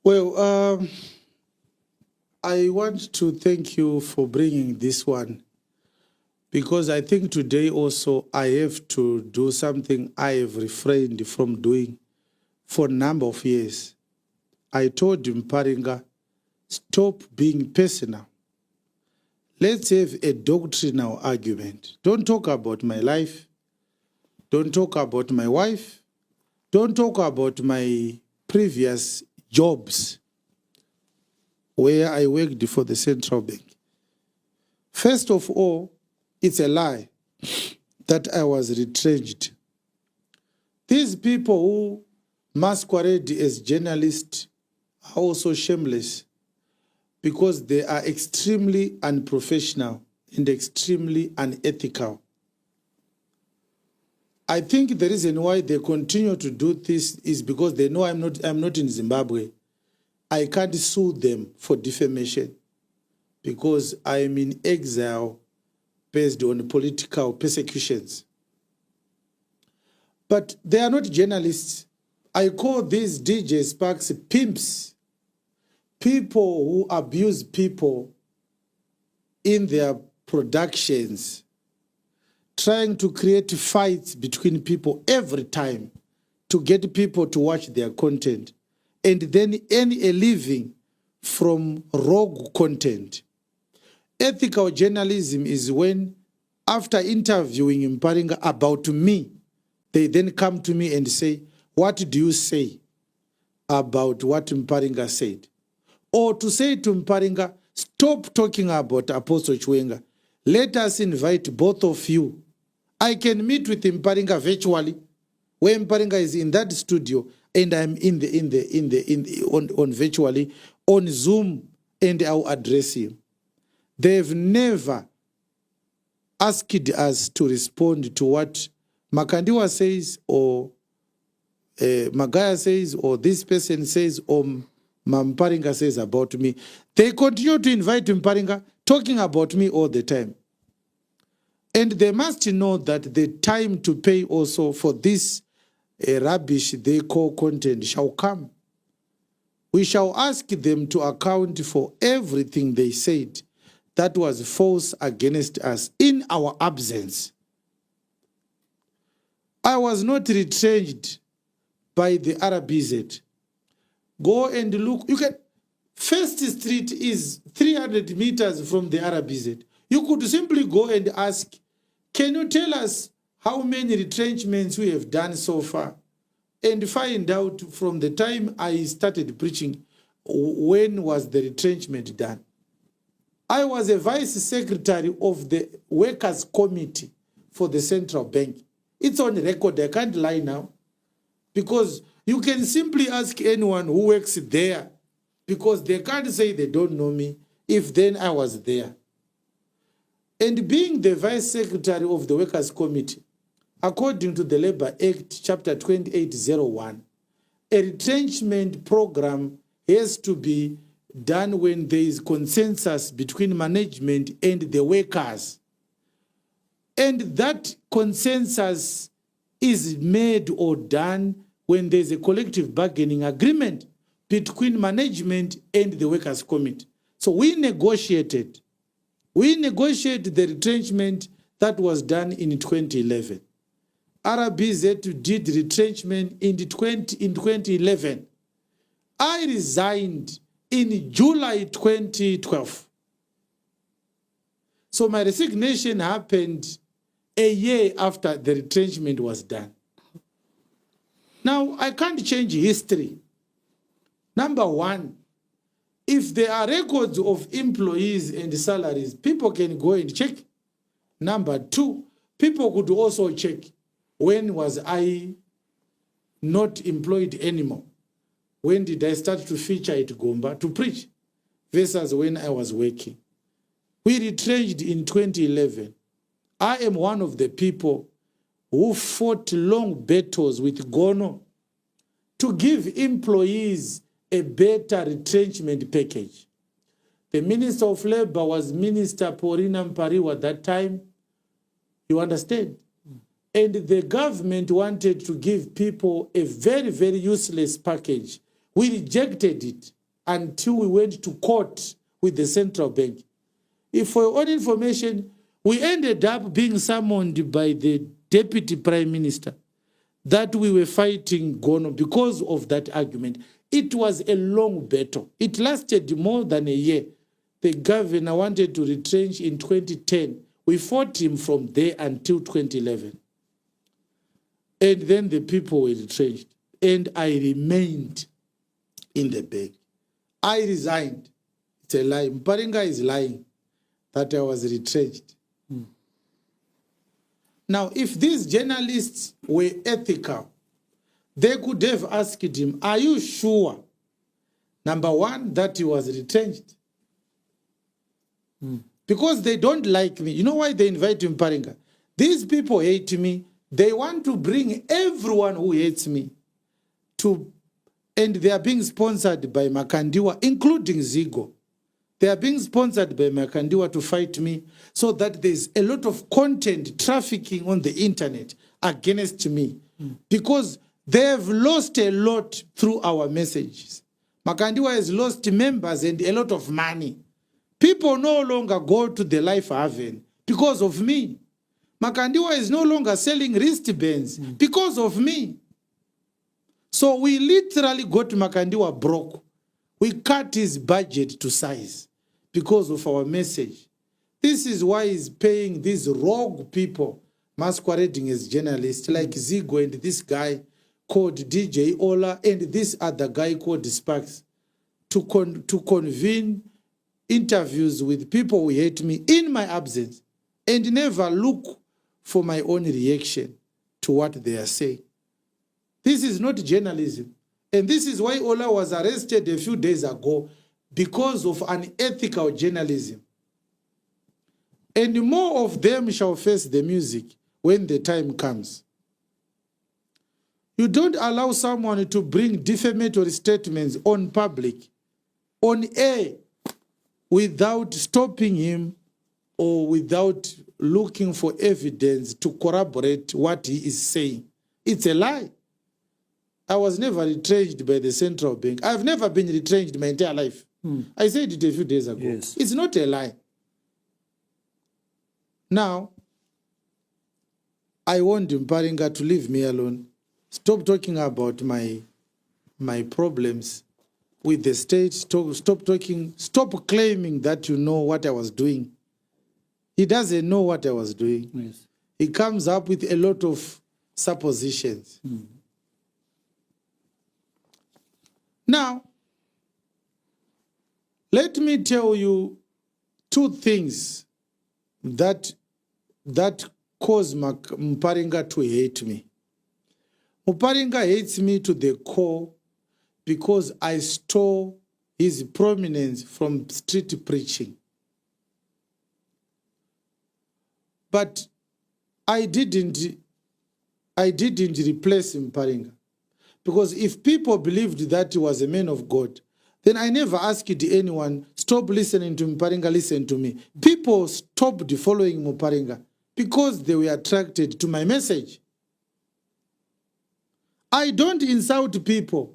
Well, I want to thank you for bringing this one, because I think today also I have to do something I have refrained from doing for a number of years. I told Muparinga, stop being personal. Let's have a doctrinal argument. Don't talk about my life. Don't talk about my wife. Don't talk about my previous jobs where I worked for the central bank. First of all, it's a lie that I was retrenched. These people who masquerade as journalists are also shameless, because they are extremely unprofessional and extremely unethical. I think the reason why they continue to do this is because they know I'm not in Zimbabwe. I can't sue them for defamation because I am in exile based on political persecutions. But they are not journalists. I call these DJ Sparks pimps, people who abuse people in their productions, trying to create fights between people every time to get people to watch their content and then earn a living from rogue content. Ethical journalism is when, after interviewing Muparinga about me, they then come to me and say, what do you say about what Muparinga said? Or to say to Muparinga, stop talking about Apostle Chiwenga. Let us invite both of you. I can meet with Muparinga virtually, where Muparinga is in that studio and I'm on virtually on Zoom, and I'll address him. They've never asked us to respond to what Makandiwa says or Magaya says or this person says or Muparinga says about me. They continue to invite Muparinga talking about me all the time. And they must know that the time to pay also for this rubbish they call content shall come. We shall ask them to account for everything they said that was false against us in our absence. I was not retrenched by the RBZ. Go and look. You can. First Street is 300 meters from the RBZ. You could simply go and ask, can you tell us how many retrenchments we have done so far? And find out from the time I started preaching, when was the retrenchment done? I was a vice secretary of the Workers' Committee for the Central Bank. It's on record. I can't lie now. Because you can simply ask anyone who works there, because they can't say they don't know me if then I was there. And being the vice secretary of the Workers' Committee, according to the Labor Act, Chapter 2801, a retrenchment program has to be done when there is consensus between management and the workers. And that consensus is made or done when there's a collective bargaining agreement between management and the Workers' Committee. So we negotiated the retrenchment that was done in 2011. RBZ did retrenchment in 2011. I resigned in July 2012. So my resignation happened a year after the retrenchment was done. Now, I can't change history. Number one, if there are records of employees and salaries, people can go and check. Number two, people could also check, when was I not employed anymore? When did I start to feature at Gomba to preach versus when I was working? We retrenched in 2011. I am one of the people who fought long battles with Gono to give employees a better retrenchment package. The Minister of Labor was Minister Paulina Mpariwa at that time. You understand? And the government wanted to give people a very, very useless package. We rejected it until we went to court with the central bank. If for your own information, we ended up being summoned by the deputy prime minister that we were fighting Gono because of that argument. It was a long battle. It lasted more than a year. The governor wanted to retrench in 2010. We fought him from there until 2011. And then the people were retrenched. And I remained in the bank. I resigned. It's a lie. Muparinga is lying that I was retrenched. Now, if these journalists were ethical, they could have asked him, are you sure, number one, that he was retrenched? Because they don't like me. You know why they invite Muparinga? These people hate me. They want to bring everyone who hates me to, and they are being sponsored by Makandiwa, including Zigo. They are being sponsored by Makandiwa to fight me so that there's a lot of content trafficking on the internet against me because they have lost a lot through our messages. Makandiwa has lost members and a lot of money. People no longer go to the Life Haven because of me. Makandiwa is no longer selling wristbands because of me. So we literally got Makandiwa broke. We cut his budget to size because of our message. This is why he's paying these rogue people masquerading as journalists like Zigo and this guy called DJ Ola and this other guy called Sparks to convene interviews with people who hate me in my absence and never look for my own reaction to what they are saying. This is not journalism. And this is why Ola was arrested a few days ago because of unethical journalism. And more of them shall face the music when the time comes. You don't allow someone to bring defamatory statements on public, on air, without stopping him or without looking for evidence to corroborate what he is saying. It's a lie. I was never retrenched by the central bank. I've never been retrenched my entire life. I said it a few days ago. Yes. It's not a lie. Now, I want Muparinga to leave me alone. Stop talking about my problems with the state. Stop claiming that you know what I was doing. He doesn't know what I was doing. Yes. He comes up with a lot of suppositions. Now, let me tell you two things that cause Muparinga to hate me. Muparinga hates me to the core because I stole his prominence from street preaching. But I didn't replace Muparinga. Because if people believed that he was a man of God, then I never asked anyone, stop listening to Muparinga, listen to me. People stopped following Muparinga because they were attracted to my message. I don't insult people.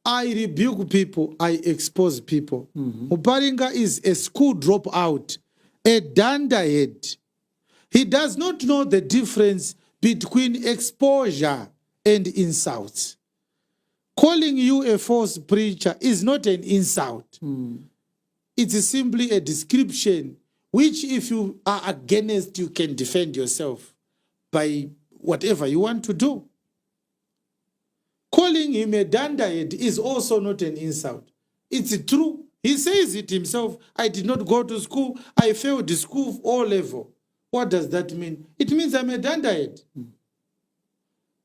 I rebuke people. I expose people. Muparinga is a school dropout, a dunderhead. He does not know the difference between exposure and insults. Calling you a false preacher is not an insult. It's simply a description which, if you are against, you can defend yourself by whatever you want to do. Calling him a dunderhead is also not an insult. It's true. He says it himself. I did not go to school. I failed the school all level. What does that mean? It means I'm a dunderhead.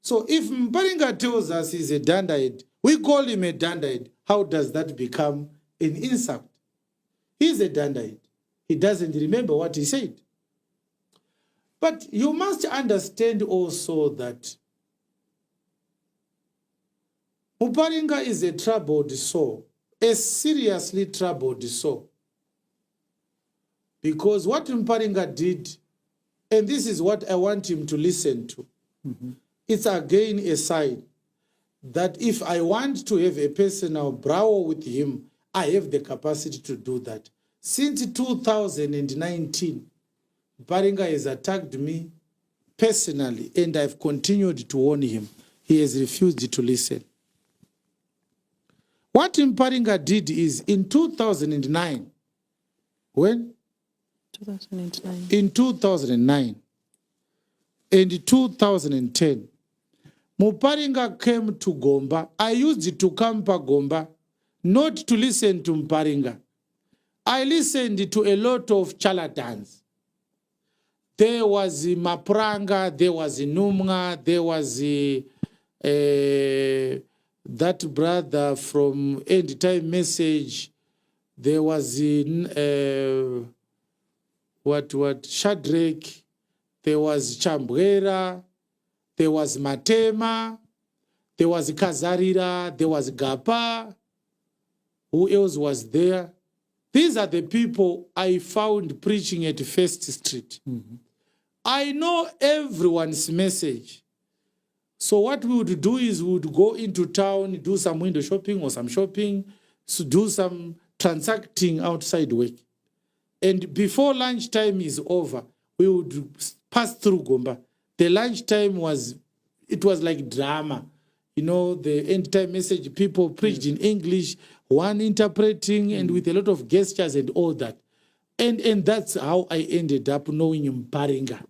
So if Muparinga tells us he's a dunderhead, we call him a dunderhead. How does that become an insult? He's a dunderhead. He doesn't remember what he said. But you must understand also that Muparinga is a troubled soul, a seriously troubled soul. Because what Muparinga did And this is what I want him to listen to. It's again a sign that if I want to have a personal brawl with him, I have the capacity to do that. Since 2019, Muparinga has attacked me personally, and I've continued to warn him. He has refused to listen. What Muparinga did is in 2009, when? 2009. In 2009 and 2010, Muparinga came to Gomba. I used to come to Gomba not to listen to Muparinga. I listened to a lot of charlatans. There was Mapranga, there was Numga, there was that brother from End Time Message, there was Shadrach, there was Chambwera, there was Matema, there was Kazarira, there was Gapa. Who else was there? These are the people I found preaching at First Street. I know everyone's message. So what we would do is we would go into town, do some window shopping or some shopping, so do some transacting outside work. And before lunchtime is over, we would pass through Gomba. The lunchtime was like drama. You know, the end time message, people preached in English, one interpreting and with a lot of gestures and all that. And that's how I ended up knowing Muparinga.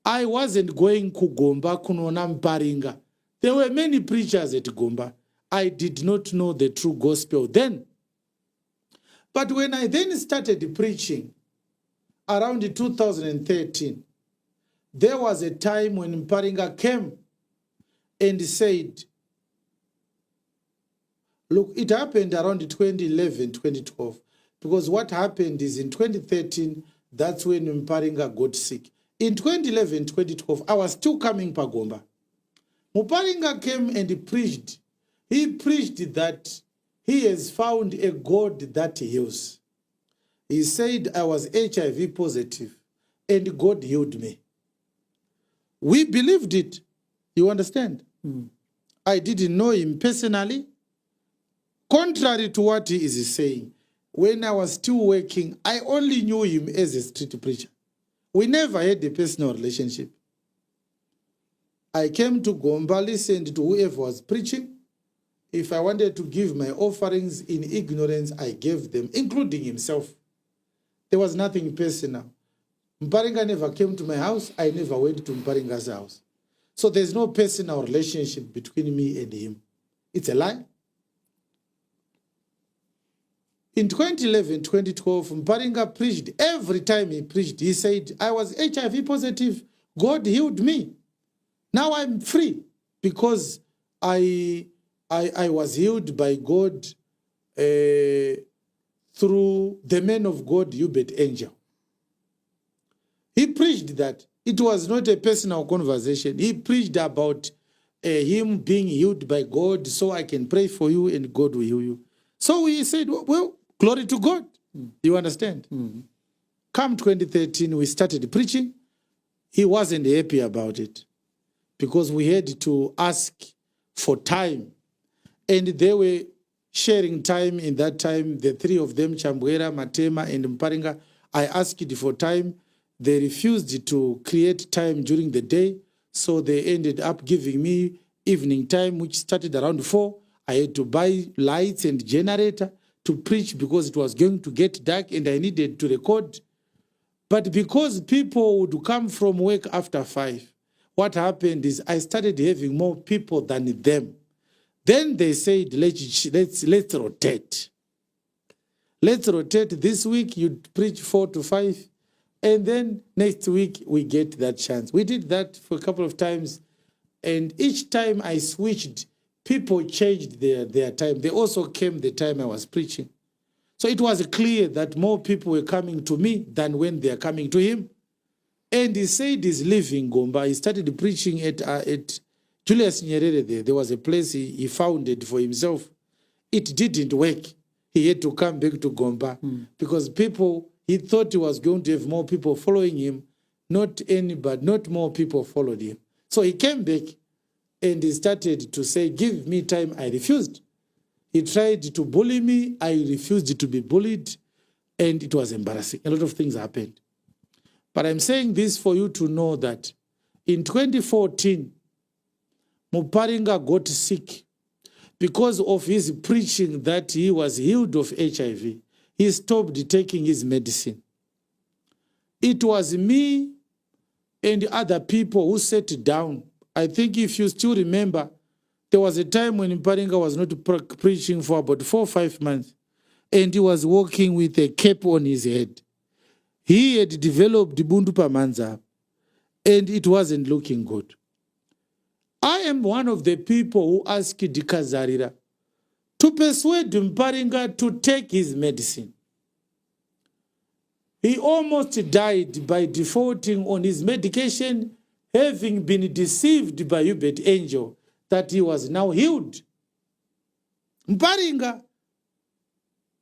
I wasn't going to Gomba kunona Muparinga. There were many preachers at Gomba. I did not know the true gospel then. But when I then started preaching around 2013, there was a time when Muparinga came and said, look, it happened around 2011, 2012. Because what happened is in 2013, that's when Muparinga got sick. In 2011, 2012, I was still coming to Gomba. Muparinga came and preached. He preached that he has found a God that heals. He said I was HIV positive and God healed me. We believed it. You understand? I didn't know him personally. Contrary to what he is saying, when I was still working, I only knew him as a street preacher. We never had a personal relationship. I came to Gomba, listened to whoever was preaching. If I wanted to give my offerings in ignorance, I gave them, including himself. There was nothing personal. Muparinga never came to my house. I never went to Muparinga's house. So there's no personal relationship between me and him. It's a lie. In 2011, 2012, Muparinga preached. Every time he preached, he said, I was HIV positive. God healed me. Now I'm free because I was healed by God through the man of God, Ubert Angel. He preached that. It was not a personal conversation. He preached about him being healed by God, so I can pray for you and God will heal you. So he said, well, glory to God. You understand? Come 2013, we started preaching. He wasn't happy about it because we had to ask for time. And they were sharing time in that time, the three of them, Chambwera, Matema, and Muparinga. I asked for time. They refused to create time during the day, so they ended up giving me evening time, which started around 4. I had to buy lights and generator to preach because it was going to get dark and I needed to record. But because people would come from work after 5, what happened is I started having more people than them. Then they said, let's rotate. Let's rotate. This week you preach 4 to 5. And then next week, we get that chance. We did that for a couple of times. And each time I switched, people changed their time. They also came the time I was preaching. So it was clear that more people were coming to me than when they are coming to him. And he said he's leaving Gomba. He started preaching at Julius Nyerere there. There was a place he founded for himself. It didn't work. He had to come back to Gomba because people... He thought he was going to have more people following him. not anybody, not more people followed him. So he came back and he started to say, give me time. I refused. He tried to bully me. I refused to be bullied. And it was embarrassing. A lot of things happened. But I'm saying this for you to know that in 2014, Muparinga got sick because of his preaching that he was healed of HIV. He stopped taking his medicine. It was me and other people who sat down. I think if you still remember, there was a time when Muparinga was not preaching for about 4 or 5 months, and he was walking with a cape on his head. He had developed bundu pamanza, and it wasn't looking good. I am one of the people who asked Dikazarira to persuade Muparinga to take his medicine. He almost died by defaulting on his medication, having been deceived by Ubert Angel that he was now healed. Muparinga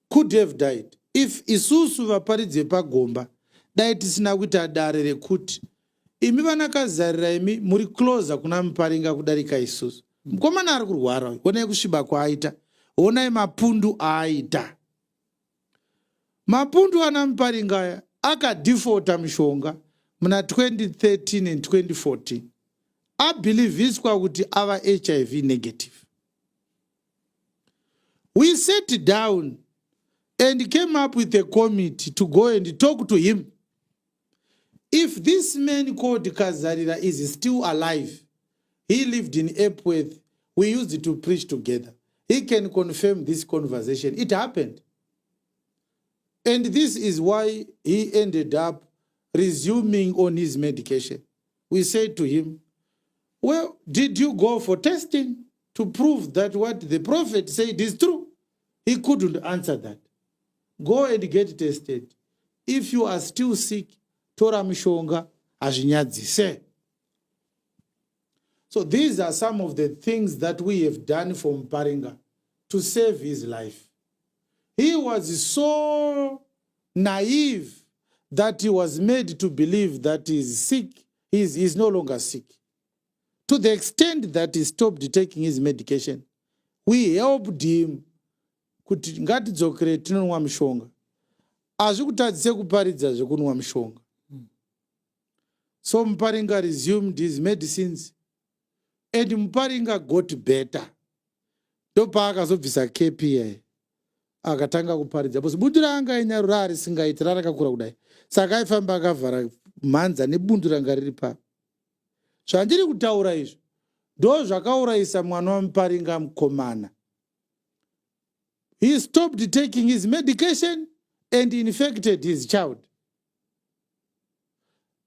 could have died if isusu vaparidze pagomba dai tisina kuita dare rekuti imi vanakazarira imi muri closer kuna Muparinga kudarika isusu. Mukomana ari kurwara, honai kusviba kwaaita, honai mapundu aaita. Mapundu ana Muparinga akadefaulta mishonga muna 2013 and 2014. Abhilivhiswa kuti ava HIV negative. We sat down and came up with a committee to go and talk to him. If this man called Kazarira is still alive, he lived in Epworth, we used to preach together. He can confirm this conversation. It happened. And this is why he ended up resuming on his medication. We said to him, well, did you go for testing to prove that what the prophet said is true? He couldn't answer that. Go and get tested. If you are still sick, tora mishonga azvinyadzise. So these are some of the things that we have done for Muparinga to save his life. He was so naive that he was made to believe that he is sick. He is no longer sick. To the extent that he stopped taking his medication, we helped him kuti ngatidzokere tinonwa mishonga. Azvikutadzise kuparidza zvekunwa mishonga. So Muparinga resumed his medicines and Muparinga got better. Ndopa akazobvisa KPI. Akatanga kuparidza. Bose bundu ranga inyarura risingaiti rarakakura kudai. Saka aifamba akavhara mhanza nebundu ranga riri papo. Zvandiri kutaura izvo ndo zvakaurayisa mwana waMuparinga mukomana. He stopped taking his medication and infected his child.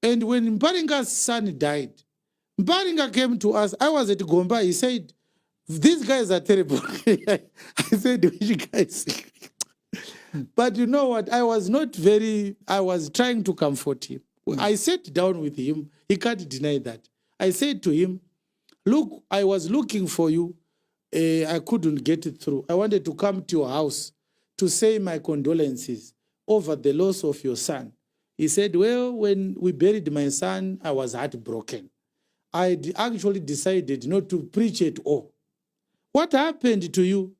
And when Muparinga's son died, Muparinga came to us. I was at Gomba. He said, these guys are terrible. I said, which guys? But you know what? I was trying to comfort him. I sat down with him. He can't deny that. I said to him, look, I was looking for you. I couldn't get it through. I wanted to come to your house to say my condolences over the loss of your son. He said, well, when we buried my son, I was heartbroken. I actually decided not to preach at all. What happened to you?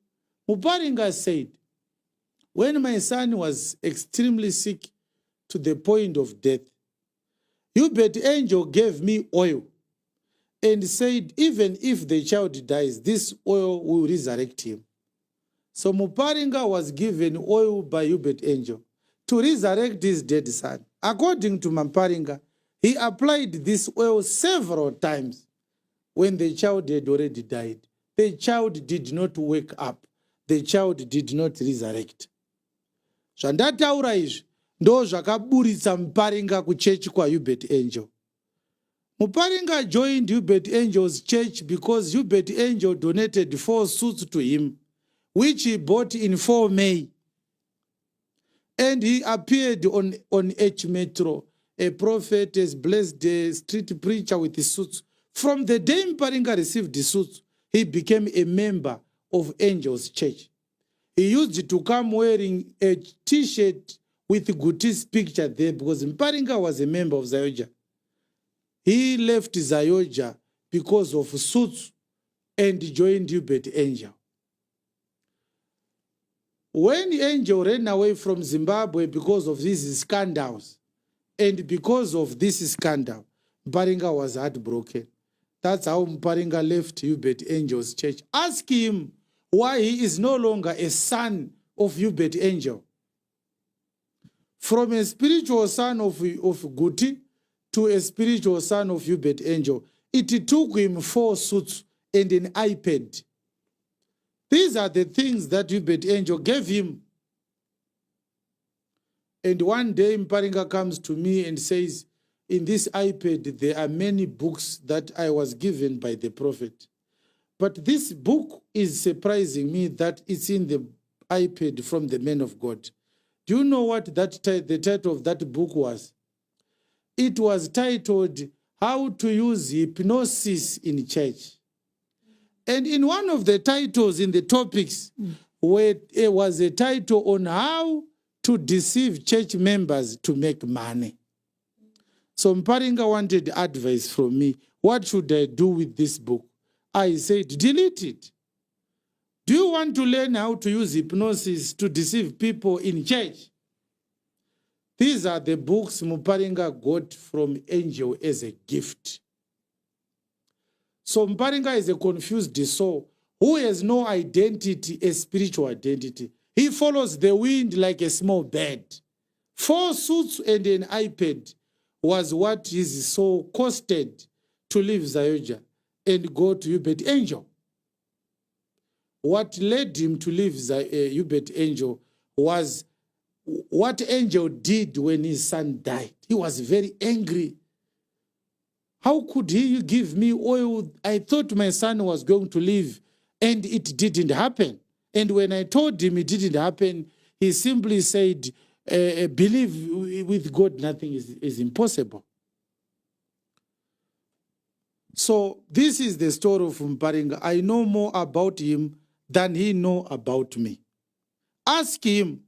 Muparinga said, when my son was extremely sick to the point of death, Ubert Angel gave me oil and said, even if the child dies, this oil will resurrect him. So Muparinga was given oil by Ubert Angel to resurrect his dead son. According to Muparinga, he applied this oil several times when the child had already died. The child did not wake up. The child did not resurrect. Zvandataura izvi ndo zvakaburitsa Muparinga kuchechi kwa Ubert Angel. Muparinga joined Ubert Angel's church because Ubert Angel donated 4 suits to him, which he bought in 4 May. And he appeared on H Metro, a prophet has blessed a street preacher with the suits. From the day Muparinga received the suits, he became a member of Angel's church. He used to come wearing a t-shirt with Guti's picture there because Muparinga was a member of Zayoja. He left Zayoja because of suits and joined Ubert Angel. When Angel ran away from Zimbabwe because of these scandals, and because of this scandal, Muparinga was heartbroken. That's how Muparinga left Ubert Angel's church. Ask him why he is no longer a son of Ubert Angel. From a spiritual son of Guti to a spiritual son of Ubert Angel, it took him 4 suits and an iPad. These are the things that Ubert Angel gave him. And one day Muparinga comes to me and says, in this iPad, there are many books that I was given by the prophet. But this book is surprising me that it's in the iPad from the man of God. Do you know what the title of that book was? It was titled, How to Use Hypnosis in Church. And in one of the titles in the topics, where it was a title on how to deceive church members to make money. So Muparinga wanted advice from me. What should I do with this book? I said, delete it. Do you want to learn how to use hypnosis to deceive people in church? These are the books Muparinga got from Angel as a gift. So Muparinga is a confused soul who has no identity, a spiritual identity. He follows the wind like a small bird. 4 suits and an iPad was what his soul costed to leave Zayoja and go to Ubert Angel. What led him to leave Ubert Angel was what Angel did when his son died. He was very angry. How could he give me oil? I thought my son was going to live, and it didn't happen. And when I told him it didn't happen, he simply said, believe with God, nothing is impossible. So this is the story of Muparinga. I know more about him than he knows about me. Ask him